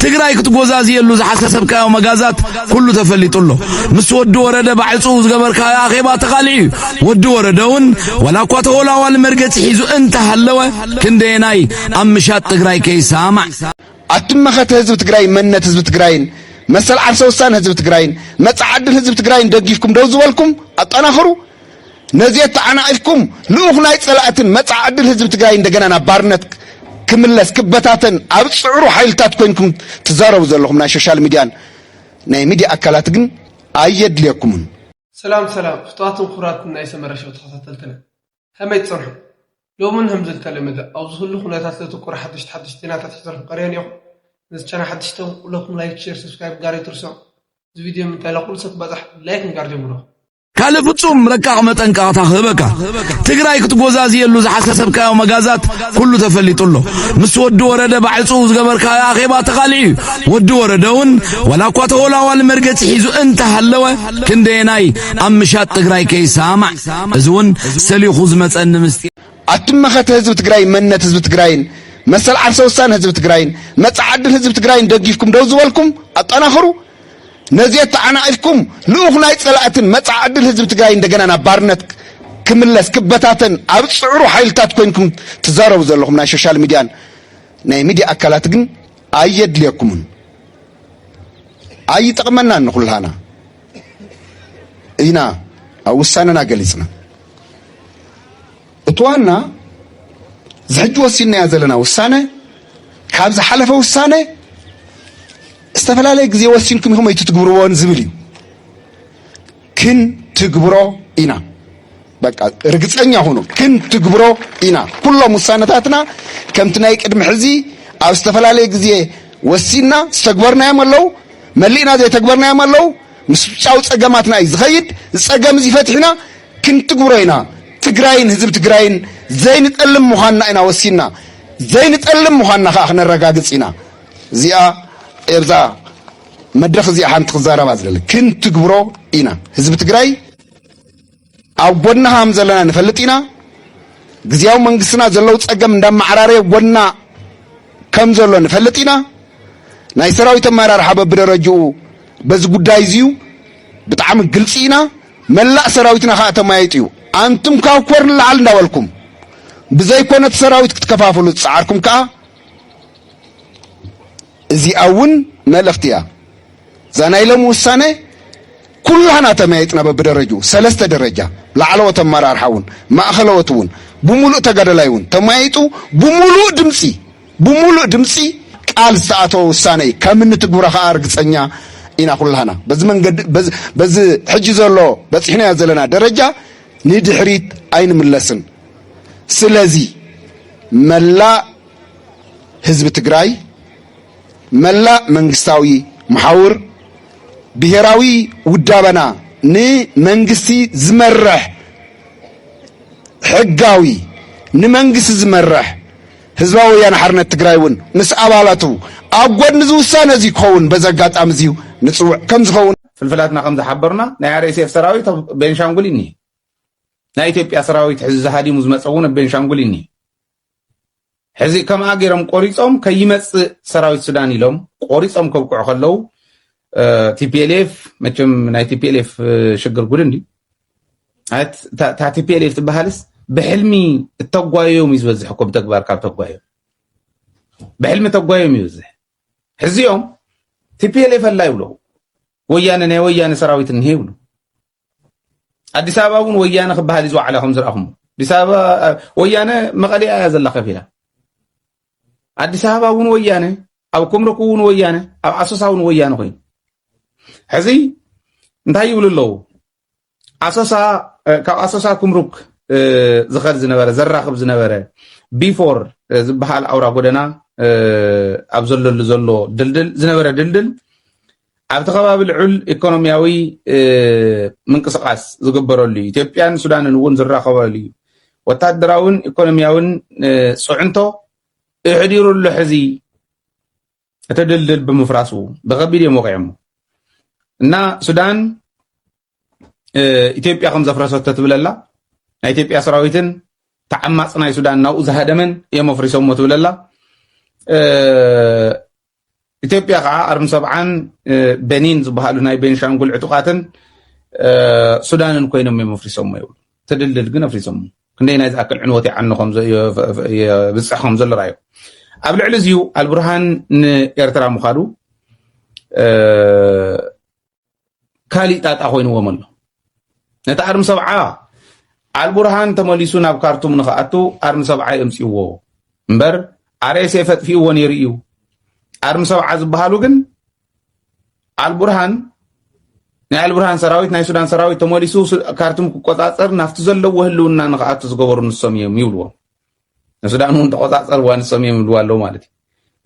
ትግራይ ክትጎዛዝ የሉ ዝሐሰሰብካዮ መጋዛት ኩሉ ተፈሊጡሎ ምስ ወዲ ወረደ ባዕጹ ዝገበርካዮ አኼባ ተኻልዩ ወዲ ወረደውን ወላኳ ተወላዋል መርገጽ ሒዙ እንተ ሃለወ ክንደናይ አምሻት ትግራይ ከይሳማዕ አትመኸተ ህዝብ ትግራይ መነት ህዝብ ትግራይን መሰል ዓርሰ ውሳነ ህዝብ ትግራይን መጻዓድል ህዝብ ትግራይን ደግፍኩም ደው ዝበልኩም አጠናኽሩ ነዚየት ተዓናኢፍኩም ልኡኽ ናይ ጸላእትን መጻዓድል ህዝብ ትግራይ እንደገና ናብ ባርነት ክምለስ ክበታተን ኣብ ጽዕሩ ሓይልታት ኮይንኩም ትዛረቡ ዘለኹም ናይ ሶሻል ሚድያን ናይ ሚድያ አካላት ግን ኣየድልየኩምን። ሰላም ፍቷትን ኩራት ናይ ሰመረሻው ተኸታተልተና ከመይ ትሰርሑ ሎምን ህምዝል ተለመደ ኣብዚ ሁሉ ኩነታት ለትኩር ሓድሽ ዜናታት ሒዘርኩም ቀሪበን ኢኹም ነዚ ቻናል ሓድሽ ተኩለኩም ላይክ ሼር ሰብስክራይብ ጋር ይትርሶ እዚ ቪድዮ ምንታይ ለኩሉ ሰብ በጻሕ ላይክ ንጋር ጀምሮ ካለ ፍጹም ረቃቕ መጠንቃቕታ ህበካ ትግራይ ክትጎዛዝ የሉ ዝሐሰሰብካዮ መጋዛት ኩሉ ተፈሊጡሎ ምስ ወዲ ወረደ ባዕጹ ዝገበርካዮ አኼባ ተኻልዩ ወዲ ወረደውን ወላኳ ተወላዋል መርገጽ ሒዙ እንተ ሃለወ ክንደናይ አምሻት ትግራይ ከይሳማዕ እዝውን ሰሊኹ ዝመጸኒ ምስጢር አትመኸተ ህዝብ ትግራይ መነት ህዝብ ትግራይን መሰል ዓርሰ ውሳነ ህዝብ ትግራይን መጻዓድል ህዝብ ትግራይን ደግፍኩም ደው ዝበልኩም አጠናኽሩ ነዚየት ተዓናኢፍኩም ልኡኽ ናይ ጸላእትን መጻዓድል ህዝብ ትግራይ እንደገና ናብ ባርነት ክምለስ ክበታተን ኣብ ጽዕሩ ሓይልታት ኮይንኩም ትዛረቡ ዘለኹም ናይ ሶሻል ሚድያን ናይ ሚድያ አካላት ግን ኣየድልየኩምን ኣይጠቕመና ንኹልሃና ኢና ኣብ ውሳነና ገሊጽና እትዋና ዝሕጂ ወሲንናያ ዘለና ውሳነ ካብ ዝሓለፈ ውሳነ استفلالي غزي وسينكم هم يتتغبرون زبلي كن تغبرو إنا بقى رغصنيا هونو كن تغبرو إنا كلهم ውሳነታትና ከምትናይ ቅድም ሕዚ ኣብ استفلالي غزي ወሲና ዝተግበርና ያመለው መሊና ዘይተግበርና ያመለው ምስጫው ጸገማትና ይዝኸይድ ጸገም ዝፈትሕና كن تغبرو إنا ትግራይን ህዝብ ትግራይን ዘይንጠልም ምዃንና ኢና ወሲና ዘይንጠልም ምዃንና ኸ ነረጋግጽ ኢና እዚኣ ኤብዛ መድረኽ እዚኣ ሓንቲ ክዛረባ ዘለለ ክንትግብሮ ኢና ህዝቢ ትግራይ ኣብ ጎና ሃም ዘለና ንፈልጥ ኢና ግዝያዊ መንግስትና ዘለው ጸገም እንዳማዕራረ ጎና ከም ዘሎ ንፈልጥ ኢና ናይ ሰራዊት አመራርሓ በብደረጅኡ በዚ ጉዳይ እዚዩ ብጣዕሚ ግልጽ ኢና መላእ ሰራዊትና ኸ ተማይጥዩ አንቱም ካውኮር ለዓል እንዳወልኩም ብዘይኮነት ሰራዊት ክትከፋፈሉ ጻዓርኩም ከ እዚ አውን መልእኽትያ ዛናይለም ውሳኔ ኩላና ተማይጥና በብደረጁ ሰለስተ ደረጃ ለዓለወት አመራርሓውን ማእኸለወቱን ብሙሉእ ተጋደላይውን ተማይጡ ብሙሉእ ድምጺ ቃል ዝተኣተወ ውሳኔ ከምን ትግብረኻ አርግጸኛ ኢና ኩላና በዚ መንገድ በዚ ሕጂ ዘሎ በጽሕና ዘለና ደረጃ ንድሕሪት ኣይንምለስን ስለዚ መላ ህዝብ ትግራይ መላ መንግስታዊ መሓውር ብሔራዊ ውዳበና ንመንግስቲ ዝመርሕ ሕጋዊ ንመንግስቲ ዝመርሕ ህዝባዊ ወያነ ሓርነት ትግራይውን ምስ ኣባላቱ ኣብ ጎኒ ዝውሳነ እዚ ክኸውን በዘጋጣሚ እዚዩ ንጽውዕ ከም ዝኸውን ፍልፍላትና ከም ዝሓበርና ናይ አርኤስኤፍ ሰራዊት ቤንሻንጉል እኒ ናይ ኢትዮጵያ ሰራዊት ሕዚ ዝሃዲሙ ዝመፀውን ቤንሻንጉል እኒ ሕዚ ከም ኣገሮም ቆሪጾም ከይመጽእ ሰራዊት ሱዳን ኢሎም ቆሪጾም ከብቅዑ ከለው ቲፒኤልኤፍ መቸም ናይ ቲፒኤልኤፍ ሽግር ጉድ እንዲ ታ ቲፒኤልኤፍ ትበሃልስ بحلمي التقوايوم يزبزحكم تكبار كاب تقوايوم بحلمي تقوايوم يوزح حزيهم تبيلي فلا يولو ويانا سراويت نهيولو أدي سابقون ويانا خبها لزوع على خمس رقم دي سابا ويانا مغالي أزل خفيلا أدي سابقون ويانا أو كمركون ويانا أو أساساون ويانا خوين حزي انتهي يقول الله أساسا كمرك زخر زنبره زراخب زنبره بيفور زبحال اورا غدنا ابزلل زلو دلدل زنبره دلدل اب تخباب العل ايكونومياوي منقسقاس زغبرولي اثيوبيان سودانن ون زراخبالي وتادراون ايكونومياون صعنتو احديرو لحزي تدلدل بمفراسو بغبيل يموقعمو እና ሱዳን ኢትዮጵያ ከም ዘፍረሰት ትብለላ ናይ ኢትዮጵያ ሰራዊትን ተዓማጽናይ ሱዳን ናው ዘሃደመን የመፍሪሶም ሞት ብለላ ኢትዮጵያ ከዓ ኣርም ሰብዓን በኒን ዝበሃሉ ናይ ቤንሻንጉል ዕጡቃትን ሱዳንን ኮይኖም የመፍሪሶም ይብሉ ትድልል ግን ኣፍሪሶም ክንደይ ናይ ዝኣክል ዕንወት ይዓንኾም የብፅሖም ዘሎ ራእዩ ኣብ ልዕሊ እዚኡ አልቡርሃን ንኤርትራ ምኻዱ ካሊእ ጣጣ ኮይንዎም ኣሎ ነቲ ኣርም ሰብዓ አልቡርሃን ተመሊሱ ናብ ካርቱም ንኽኣቱ ኣርም ሰብዓ የምፅይዎ እምበር RSF ፈጥፊእዎ ነይሩ እዩ ኣርም ሰብዓ ዝበሃሉ ግን ናይ አልቡርሃን ሰራዊት ናይ ሱዳን ሰራዊት ተመሊሱ ካርቱም ክቆፃፀር ናፍቲ ዘለዎ ህልውና ንኽኣቱ ዝገበሩ ንሶም እዮም ይብልዎ ንሱዳን እውን ተቆፃፀር ንሶም እዮም ይብልዎ ኣለዉ ማለት እዩ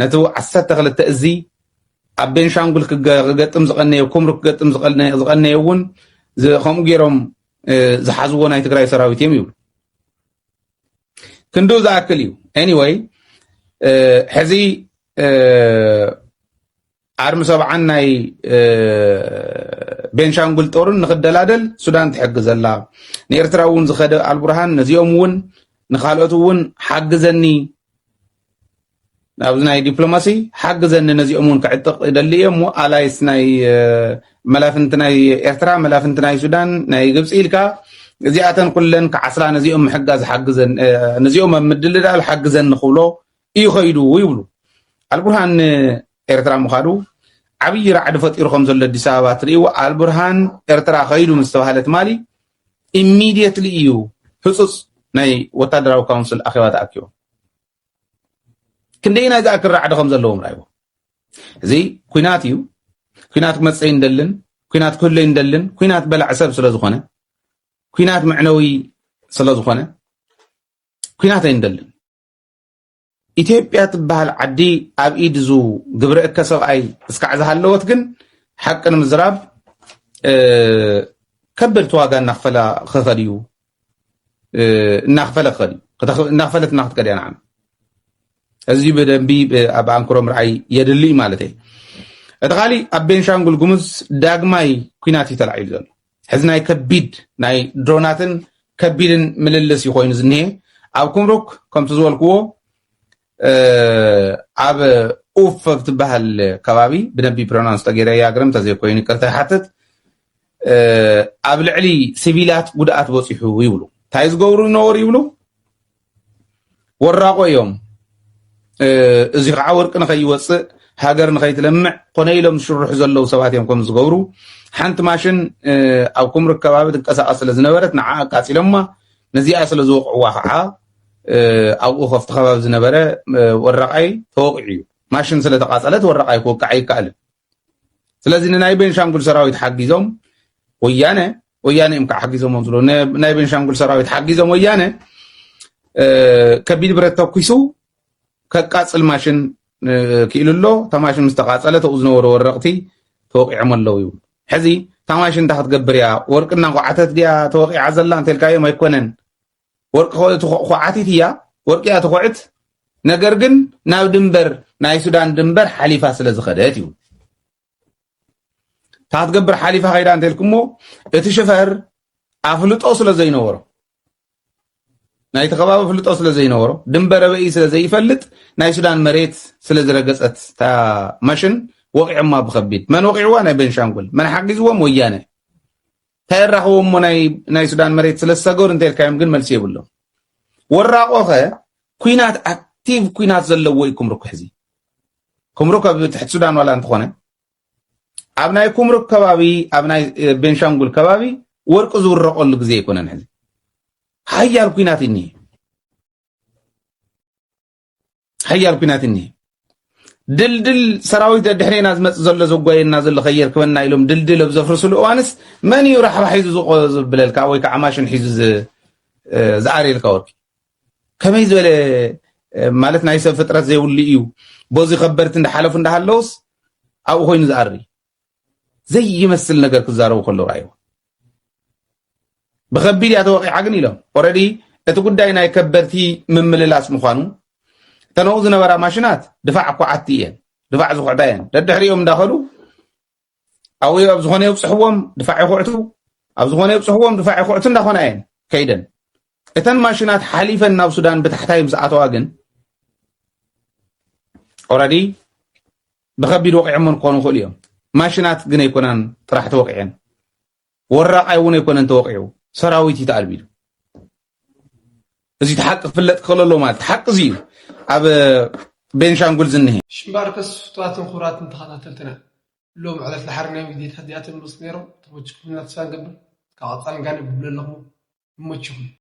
ነቲ 12 እዚ ኣብ ቤንሻንጉል ክገጥም ዝቐነየ ኩምሩክ ክገጥም ዝቐነየ እውን ከምኡ ገይሮም ዝሓዝዎ ናይ ትግራይ ሰራዊት እዮም ይብሉ ክንዱ ዝኣክል እዩ ኤኒዌይ ሕዚ ኣርሚ ሰብዓን ናይ ቤንሻንጉል ጦርን ንክደላደል ሱዳን ትሕግዘላ ንኤርትራ እውን ዝኸደ አልቡርሃን ነዚኦም እውን ንኻልኦት እውን ሓግዘኒ ኣብዚ ናይ ዲፕሎማሲ ሓግዘኒ ነዚኦም እውን ክዕጥቕ ይደሊ እየ እሞ ኣላይስ ናይ መላፍንቲ ናይ ኤርትራ መላፍንቲ ናይ ሱዳን ናይ ግብፂ ኢልካ እዚኣተን ኩለን ክዓስላ ነዚኦም ምሕጋዝ ሓግዘን ነዚኦም ኣብ ምድልዳል ሓግዘኒ ክብሎ እዩ ኸይዱ ይብሉ አልቡርሃን ኤርትራ ምኻዱ ዓብይ ራዕዲ ፈጢሩ ከም ዘሎ አዲስ አበባ ትርእይዎ አልቡርሃን ኤርትራ ኸይዱ ምስ ተባሃለት ማሊ ኢሚዲየትሊ እዩ ህፁፅ ናይ ወታደራዊ ካውንስል ኣኼባ ተኣኪቦም ክንደይ ናይ ዝኣክል ራዕዲ ከም ዘለዎም ራእይዎ እዚ ኩናት እዩ ኩናት ክመፅእ እንደልን ኩናት ክህሉ እንደልን ኩናት በላዕ ሰብ ስለ ዝኾነ ኩናት መዕነዊ ስለ ዝኾነ ኩናት ኣይንደልን ኢትዮጵያ ትበሃል ዓዲ ኣብ ኢድ ዙ ግብረ እከ ሰብኣይ እስካዕ ዝሃለወት ግን ሓቂ ንምዝራብ ከበድቲ ዋጋ እናኽፈለ ክኸድ እዩ እናኽፈለት እናክትከድ እያ ንዓም እዚ በደንቢ ኣብ ኣንክሮ ምርኣይ የድሊ ማለት እዩ እቲ ካሊእ ኣብ ቤንሻንጉል ጉሙዝ ዳግማይ ኩናት እዩ ተላዒሉ ዘሎ ሕዚ ናይ ከቢድ ናይ ድሮናትን ከቢድን ምልልስ እዩ ኮይኑ ዝኒሄ ኣብ ኩምሩክ ከምቲ ዝበልክዎ ኣብ ኡፍ ትበሃል ከባቢ ብደንቢ ፕሮናንስ ተገይረ ያግረም ተዘይኮይኑ ይቅርታ ይሓትት ኣብ ልዕሊ ሲቪላት ጉድኣት በፂሑ ይብሉ እንታይ ዝገብሩ ይነበሩ ይብሉ ወራቆ እዮም እዚ ከዓ ወርቂ ንኸይወፅእ ሃገር ንኸይትለምዕ ኮነ ኢሎም ዝሽርሑ ዘለው ሰባት እዮም ከም ዝገብሩ ሓንቲ ማሽን ኣብ ኩምሩክ ከባቢ ትንቀሳቐስ ስለ ዝነበረት ንዓ ኣቃፂሎማ ነዚኣ ስለ ዝወቕዕዋ ከዓ ኣብኡ ከፍቲ ከባቢ ዝነበረ ወረቃይ ተወቂዑ እዩ ማሽን ስለ ተቃፀለት ወረቃይ ክወቅዕ ኣይከኣልን ስለዚ ንናይ ቤንሻንጉል ሰራዊት ሓጊዞም ወያነ እዮም ከዓ ሓጊዞም ዝብሎ ናይ ቤንሻንጉል ሰራዊት ሓጊዞም ወያነ ከቢድ ብረት ተኩሱ ከቃፅል ማሽን ክኢሉሎ እታ ማሽን ምስ ተቃፀለት ኣብኡ ዝነበሩ ወረቕቲ ተወቂዖም ኣለው ይብሉ ሕዚ እታ ማሽን እንታይ ክትገብር እያ ወርቂ እናኳዓተት ድያ ተወቂዓ ዘላ እንተልካዮም ኣይኮነን ወርቂ ኳዓቲት እያ ወርቂ እያ ትኩዕት ነገር ግን ናብ ድንበር ናይ ሱዳን ድንበር ሓሊፋ ስለ ዝኸደት እዩ ታትገብር ሓሊፋ ኸይዳ እንተልክሞ እቲ ሽፈር ኣፍልጦ ስለ ዘይነበሮ ናይ ተኸባቢ ፍልጦ ስለ ዘይነበሮ ድንበር በኢ ስለ ዘይፈልጥ ናይ ሱዳን መሬት ስለ ዝረገፀት ታ ማሽን ወቂዕማ ብከቢድ መን ወቂዕዋ ናይ ቤንሻንጉል መን ሓጊዝዎም ወያነ ተይራኽቦም ናይ ሱዳን መሬት ስለ ዝሰገሩ እንተልካዮም ግን መልሲ የብሎም ወራቆ ኸ ኩናት ኣክቲቭ ኩናት ዘለዎ እዩ ኩምሩክ ሕዚ ኩምሩክ ኣብ ትሕቲ ሱዳን ዋላ እንትኾነ ኣብ ናይ ኩምሩክ ከባቢ ኣብ ናይ ቤንሻንጉል ከባቢ ወርቂ ዝውረቀሉ ግዜ ይኮነን ሕዚ ሓያል ኩናት እኒሄ ሓያል ኩናት እኒሄ ድልድል ሰራዊት ድሕሪና ዝመፅእ ዘሎ ዘጓየና ዘሎ ከየርክበና ኢሎም ድልድል ኣብ ዘፍርስሉ እዋንስ መን እዩ ራሕባ ሒዙ ዝብለልካ ወይ ከዓ ማሽን ሒዙ ዝኣርየልካ ወርቂ ከመይ ዝበለ ማለት ናይ ሰብ ፍጥረት ዘይብሉ እዩ በዚ ከበድቲ እንዳሓለፉ እንዳሃለውስ ኣብኡ ኮይኑ ዝኣሪ ዘይመስል ነገር ክዛረቡ ከለዉ ራእይዎ ብከቢድ እያ ተወቂዓ ግን ኢሎም ኦልሬዲ እቲ ጉዳይ ናይ ከበድቲ ምምልላስ ምዃኑ ተነኡ ዝነበራ ማሽናት ድፋዕ ኳዓቲ እየን ድፋዕ ዝኩዕታ እየን ደድሕሪኦም እንዳኸሉ ኣብ ዝኾነ የብፅሕዎም ድፋዕ ይኩዕቱ ኣብ ዝኾነ የብፅሕዎም ድፋዕ ይኩዕቱ እንዳኾና እየን ከይደን እተን ማሽናት ሓሊፈን ናብ ሱዳን ብታሕታይ ምስ ኣተዋ ግን ኦልሬዲ بخبيد وقعهم كونوا خليهم ماشينات جنيه يكونن طرح توقعين وراق أيون يكونن توقعوا سراويتي تقلبيدو إذا تحقق فلت خلله ما تحقق زين أب بنشانغول زنه شمباركس فتواتن خوراتن تخاتلتنا لوم على الحرنة بديت هديات المصنيرو تبوجكم نفسان قبل كعطان قال بقول لهم مچهم